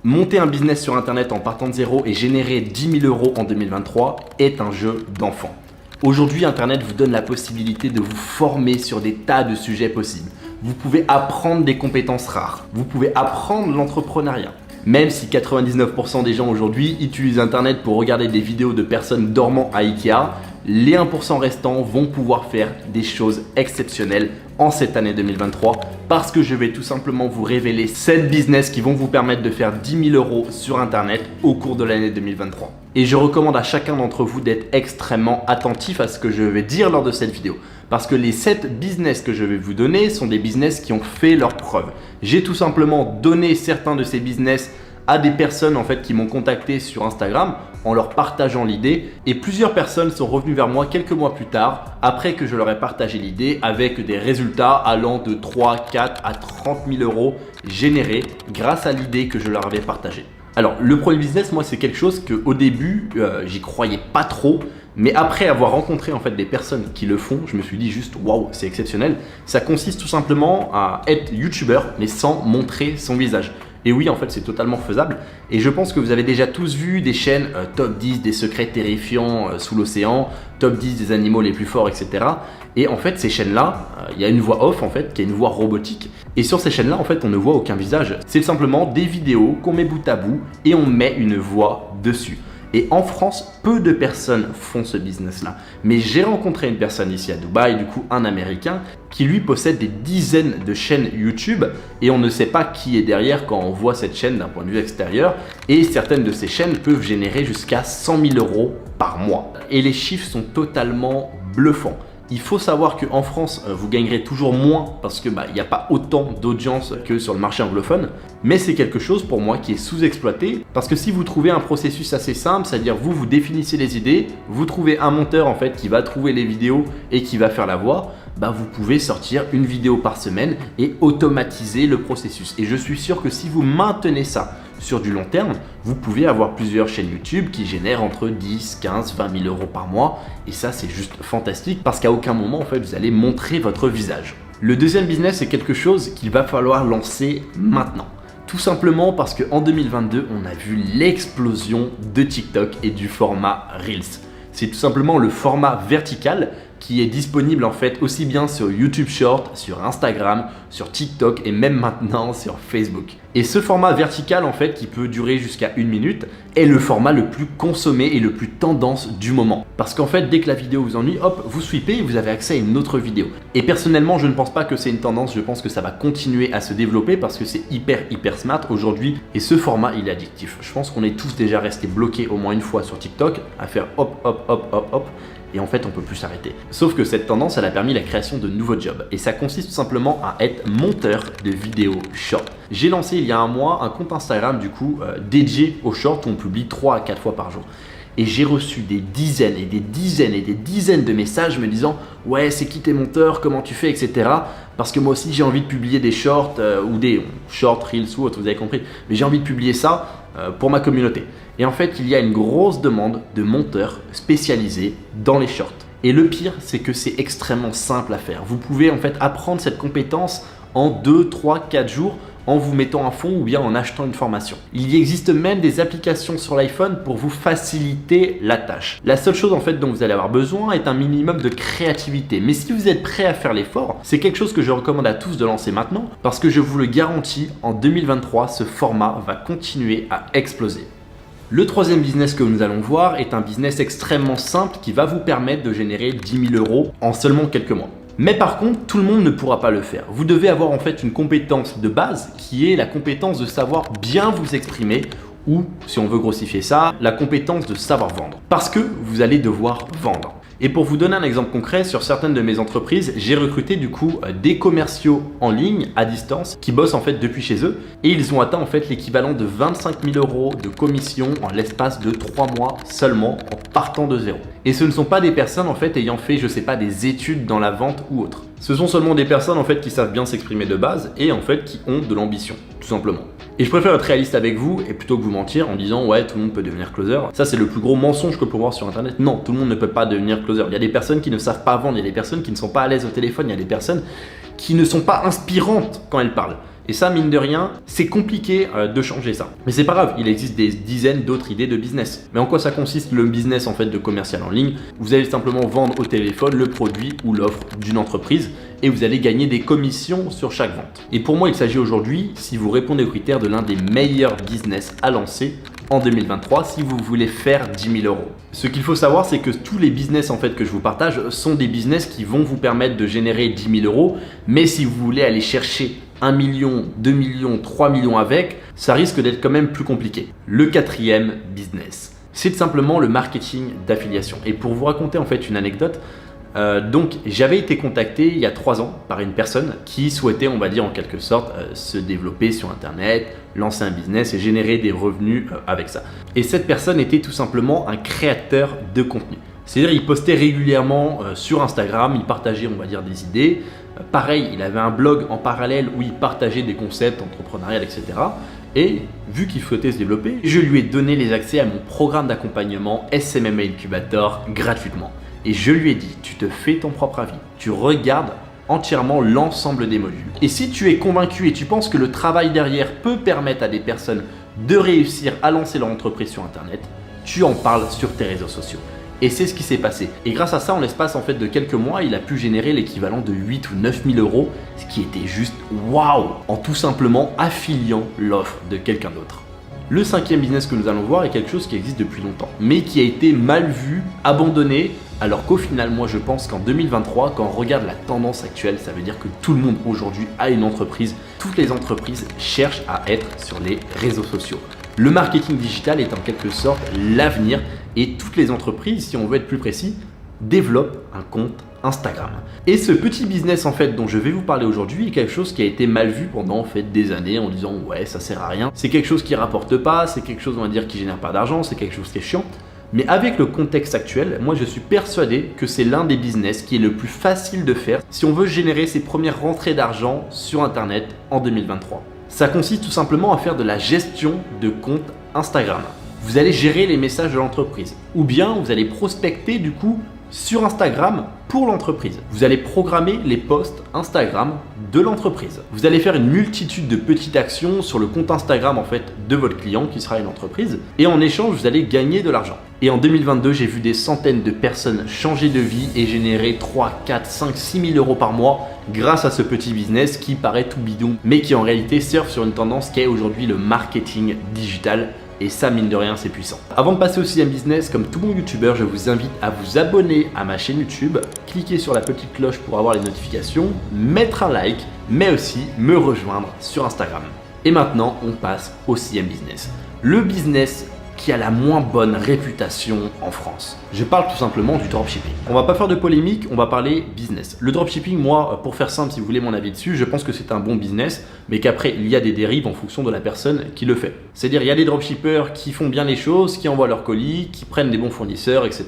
Monter un business sur internet en partant de zéro et générer 10 000 € en 2023 est un jeu d'enfant. Aujourd'hui, internet vous donne la possibilité de vous former sur des tas de sujets possibles. Vous pouvez apprendre des compétences rares. Vous pouvez apprendre l'entrepreneuriat. Même si 99% des gens aujourd'hui utilisent internet pour regarder des vidéos de personnes dormant à Ikea, les 1% restants vont pouvoir faire des choses exceptionnelles en cette année 2023 parce que je vais tout simplement vous révéler 7 business qui vont vous permettre de faire 10 000 € sur internet au cours de l'année 2023. Et je recommande à chacun d'entre vous d'être extrêmement attentif à ce que je vais dire lors de cette vidéo. Parce que les 7 business que je vais vous donner sont des business qui ont fait leurs preuves. J'ai tout simplement donné certains de ces business à des personnes qui m'ont contacté sur Instagram en leur partageant l'idée et plusieurs personnes sont revenues vers moi quelques mois plus tard après que je leur ai partagé l'idée avec des résultats allant de 3, 4 à 30 000 € générés grâce à l'idée que je leur avais partagée. Alors le premier business, moi c'est quelque chose que au début j'y croyais pas trop, mais après avoir rencontré des personnes qui le font, je me suis dit juste waouh, c'est exceptionnel. Ça consiste tout simplement à être youtubeur mais sans montrer son visage. Et oui, c'est totalement faisable. Et je pense que vous avez déjà tous vu des chaînes top 10 des secrets terrifiants sous l'océan, top 10 des animaux les plus forts, etc. Et ces chaînes-là, il y a une voix off qui est une voix robotique. Et sur ces chaînes-là, on ne voit aucun visage. C'est simplement des vidéos qu'on met bout à bout et on met une voix dessus. Et en France, peu de personnes font ce business-là. Mais j'ai rencontré une personne ici à Dubaï, du coup un Américain, qui lui possède des dizaines de chaînes YouTube et on ne sait pas qui est derrière quand on voit cette chaîne d'un point de vue extérieur. Et certaines de ces chaînes peuvent générer jusqu'à 100 000 € par mois. Et les chiffres sont totalement bluffants. Il faut savoir qu'en France, vous gagnerez toujours moins parce qu'il n'y a pas autant d'audience que sur le marché anglophone. Mais c'est quelque chose pour moi qui est sous-exploité parce que si vous trouvez un processus assez simple, c'est-à-dire vous définissez les idées, vous trouvez un monteur qui va trouver les vidéos et qui va faire la voix, vous pouvez sortir une vidéo par semaine et automatiser le processus. Et je suis sûr que si vous maintenez ça sur du long terme, vous pouvez avoir plusieurs chaînes YouTube qui génèrent entre 10, 15, 20 000 € par mois. Et ça, c'est juste fantastique parce qu'à aucun moment, vous allez montrer votre visage. Le deuxième business, c'est quelque chose qu'il va falloir lancer maintenant. Tout simplement parce qu'en 2022, on a vu l'explosion de TikTok et du format Reels. C'est tout simplement le format vertical qui est disponible aussi bien sur YouTube Short, sur Instagram, sur TikTok et même maintenant sur Facebook. Et ce format vertical qui peut durer jusqu'à 1 minute est le format le plus consommé et le plus tendance du moment. Parce dès que la vidéo vous ennuie, hop, vous sweepez et vous avez accès à une autre vidéo. Et personnellement, je ne pense pas que c'est une tendance, je pense que ça va continuer à se développer parce que c'est hyper smart aujourd'hui et ce format il est addictif. Je pense qu'on est tous déjà restés bloqués au moins une fois sur TikTok à faire hop. Et on peut plus s'arrêter. Sauf que cette tendance, elle a permis la création de nouveaux jobs. Et ça consiste tout simplement à être monteur de vidéos short. J'ai lancé il y a un mois un compte Instagram dédié aux shorts où on publie 3 à 4 fois par jour. Et j'ai reçu des dizaines et des dizaines et des dizaines de messages me disant « Ouais, c'est qui tes monteurs, comment tu fais, etc. » Parce que moi aussi j'ai envie de publier des shorts ou des shorts, reels ou autre, vous avez compris. Mais j'ai envie de publier ça pour ma communauté. Et il y a une grosse demande de monteurs spécialisés dans les shorts. Et le pire, c'est que c'est extrêmement simple à faire. Vous pouvez apprendre cette compétence en 2, 3, 4 jours en vous mettant à fond ou bien en achetant une formation. Il existe même des applications sur l'iPhone pour vous faciliter la tâche. La seule chose dont vous allez avoir besoin est un minimum de créativité. Mais si vous êtes prêt à faire l'effort, c'est quelque chose que je recommande à tous de lancer maintenant parce que je vous le garantis, en 2023, ce format va continuer à exploser. Le troisième business que nous allons voir est un business extrêmement simple qui va vous permettre de générer 10 000 € en seulement quelques mois. Mais par contre, tout le monde ne pourra pas le faire. Vous devez avoir une compétence de base qui est la compétence de savoir bien vous exprimer ou, si on veut grossifier ça, la compétence de savoir vendre. Parce que vous allez devoir vendre. Et pour vous donner un exemple concret, sur certaines de mes entreprises, j'ai recruté des commerciaux en ligne à distance qui bossent depuis chez eux et ils ont atteint l'équivalent de 25 000 € de commission en l'espace de 3 mois seulement en partant de zéro. Et ce ne sont pas des personnes ayant fait des études dans la vente ou autre. Ce sont seulement des personnes qui savent bien s'exprimer de base et qui ont de l'ambition, tout simplement. Et je préfère être réaliste avec vous et plutôt que vous mentir en disant ouais, tout le monde peut devenir closer. Ça, c'est le plus gros mensonge que peut voir sur internet. Non, tout le monde ne peut pas devenir closer. Il y a des personnes qui ne savent pas vendre, il y a des personnes qui ne sont pas à l'aise au téléphone, il y a des personnes qui ne sont pas inspirantes quand elles parlent. Et ça, mine de rien, c'est compliqué de changer ça. Mais c'est pas grave, il existe des dizaines d'autres idées de business. Mais en quoi ça consiste le business en fait de commercial en ligne? Vous allez simplement vendre au téléphone le produit ou l'offre d'une entreprise et vous allez gagner des commissions sur chaque vente. Et pour moi, il s'agit aujourd'hui, si vous répondez aux critères, de l'un des meilleurs business à lancer en 2023 si vous voulez faire 10 000 euros. Ce qu'il faut savoir, c'est que tous les business en fait que je vous partage sont des business qui vont vous permettre de générer 10 000 euros. Mais si vous voulez aller chercher 1 million, 2 millions, 3 millions avec, ça risque d'être quand même plus compliqué. Le quatrième business, c'est simplement le marketing d'affiliation. Et pour vous raconter en fait une anecdote, donc j'avais été contacté il y a 3 ans par une personne qui souhaitait, on va dire en quelque sorte, se développer sur internet, lancer un business et générer des revenus avec ça. Et cette personne était tout simplement un créateur de contenu. C'est-à-dire il postait régulièrement sur Instagram, il partageait on va dire des idées. Pareil, il avait un blog en parallèle où il partageait des concepts entrepreneuriales, etc. Et vu qu'il souhaitait se développer, je lui ai donné les accès à mon programme d'accompagnement SMMA Incubator gratuitement. Et je lui ai dit, tu te fais ton propre avis, tu regardes entièrement l'ensemble des modules. Et si tu es convaincu et tu penses que le travail derrière peut permettre à des personnes de réussir à lancer leur entreprise sur Internet, tu en parles sur tes réseaux sociaux. Et c'est ce qui s'est passé. Et grâce à ça, en l'espace en fait de quelques mois, il a pu générer l'équivalent de 8 ou 9 000 euros, ce qui était juste waouh, en tout simplement affiliant l'offre de quelqu'un d'autre. Le cinquième business que nous allons voir est quelque chose qui existe depuis longtemps, mais qui a été mal vu, abandonné, alors qu'au final, moi je pense qu'en 2023, quand on regarde la tendance actuelle, ça veut dire que tout le monde aujourd'hui a une entreprise. Toutes les entreprises cherchent à être sur les réseaux sociaux. Le marketing digital est en quelque sorte l'avenir et toutes les entreprises, si on veut être plus précis, développent un compte Instagram. Et ce petit business en fait dont je vais vous parler aujourd'hui est quelque chose qui a été mal vu pendant en fait des années en disant ouais ça sert à rien, c'est quelque chose qui rapporte pas, c'est quelque chose on va dire qui génère pas d'argent, c'est quelque chose qui est chiant. Mais avec le contexte actuel, moi je suis persuadé que c'est l'un des business qui est le plus facile de faire si on veut générer ses premières rentrées d'argent sur internet en 2023. Ça consiste tout simplement à faire de la gestion de compte Instagram. Vous allez gérer les messages de l'entreprise ou bien vous allez prospecter du coup sur Instagram pour l'entreprise. Vous allez programmer les posts Instagram de l'entreprise. Vous allez faire une multitude de petites actions sur le compte Instagram en fait de votre client qui sera une entreprise et en échange vous allez gagner de l'argent. Et en 2022 j'ai vu des centaines de personnes changer de vie et générer 3, 4, 5, 6 000 euros par mois grâce à ce petit business qui paraît tout bidon mais qui en réalité surfe sur une tendance qui est aujourd'hui le marketing digital. Et ça, mine de rien, c'est puissant. Avant de passer au sixième business, comme tout bon youtubeur, je vous invite à vous abonner à ma chaîne YouTube, cliquer sur la petite cloche pour avoir les notifications, mettre un like, mais aussi me rejoindre sur Instagram. Et maintenant, on passe au sixième business. Le business qui a la moins bonne réputation en France. Je parle tout simplement du dropshipping. On va pas faire de polémique, on va parler business. Le dropshipping, moi, pour faire simple, si vous voulez mon avis dessus, je pense que c'est un bon business, mais qu'après, il y a des dérives en fonction de la personne qui le fait. C'est-à-dire, il y a des dropshippers qui font bien les choses, qui envoient leurs colis, qui prennent des bons fournisseurs, etc.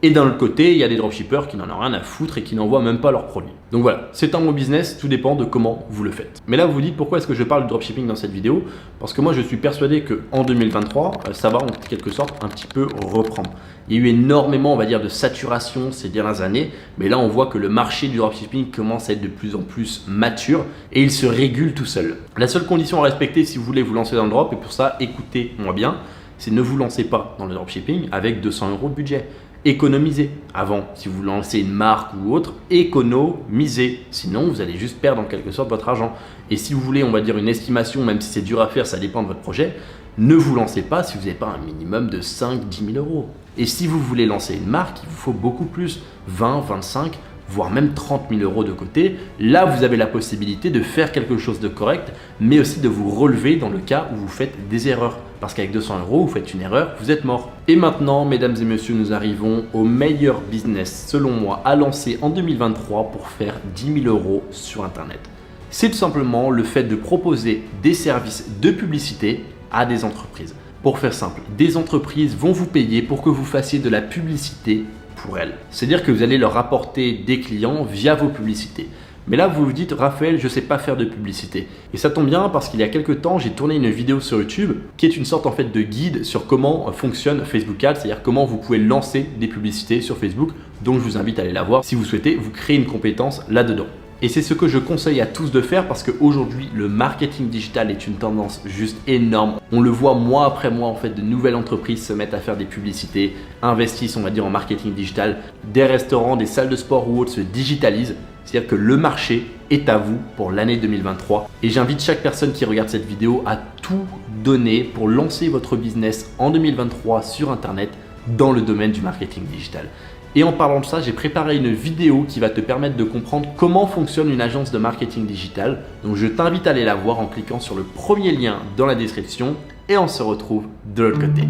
Et d'un autre côté, il y a des dropshippers qui n'en ont rien à foutre et qui n'envoient même pas leurs produits. Donc voilà, c'est un bon business, tout dépend de comment vous le faites. Mais là, vous vous dites pourquoi est-ce que je parle de dropshipping dans cette vidéo? Parce que moi, je suis persuadé qu'en 2023, ça va en quelque sorte un petit peu reprendre. Il y a eu énormément, on va dire, de saturation ces dernières années, mais là on voit que le marché du dropshipping commence à être de plus en plus mature et il se régule tout seul. La seule condition à respecter si vous voulez vous lancer dans le drop, et pour ça écoutez-moi bien, c'est ne vous lancez pas dans le dropshipping avec 200 € de budget. Économisez. Avant, si vous lancez une marque ou autre, économisez. Sinon, vous allez juste perdre en quelque sorte votre argent. Et si vous voulez, on va dire une estimation, même si c'est dur à faire, ça dépend de votre projet, ne vous lancez pas si vous n'avez pas un minimum de 5-10 000 €. Et si vous voulez lancer une marque, il vous faut beaucoup plus, 20, 25, voire même 30 000 € de côté. Là, vous avez la possibilité de faire quelque chose de correct, mais aussi de vous relever dans le cas où vous faites des erreurs. Parce qu'avec 200 €, vous faites une erreur, vous êtes mort. Et maintenant, mesdames et messieurs, nous arrivons au meilleur business, selon moi, à lancer en 2023 pour faire 10 000 € sur Internet. C'est tout simplement le fait de proposer des services de publicité à des entreprises. Pour faire simple, des entreprises vont vous payer pour que vous fassiez de la publicité pour elles. C'est-à-dire que vous allez leur apporter des clients via vos publicités. Mais là, vous vous dites, Raphaël, je ne sais pas faire de publicité. Et ça tombe bien parce qu'il y a quelques temps, j'ai tourné une vidéo sur YouTube qui est une sorte en fait de guide sur comment fonctionne Facebook Ads, c'est-à-dire comment vous pouvez lancer des publicités sur Facebook. Donc, je vous invite à aller la voir si vous souhaitez vous créer une compétence là-dedans. Et c'est ce que je conseille à tous de faire parce qu'aujourd'hui, le marketing digital est une tendance juste énorme. On le voit mois après mois, en fait, de nouvelles entreprises se mettent à faire des publicités, investissent, on va dire, en marketing digital. Des restaurants, des salles de sport ou autres se digitalisent. C'est-à-dire que le marché est à vous pour l'année 2023. Et j'invite chaque personne qui regarde cette vidéo à tout donner pour lancer votre business en 2023 sur Internet dans le domaine du marketing digital. Et en parlant de ça, j'ai préparé une vidéo qui va te permettre de comprendre comment fonctionne une agence de marketing digital. Donc je t'invite à aller la voir en cliquant sur le premier lien dans la description et on se retrouve de l'autre côté.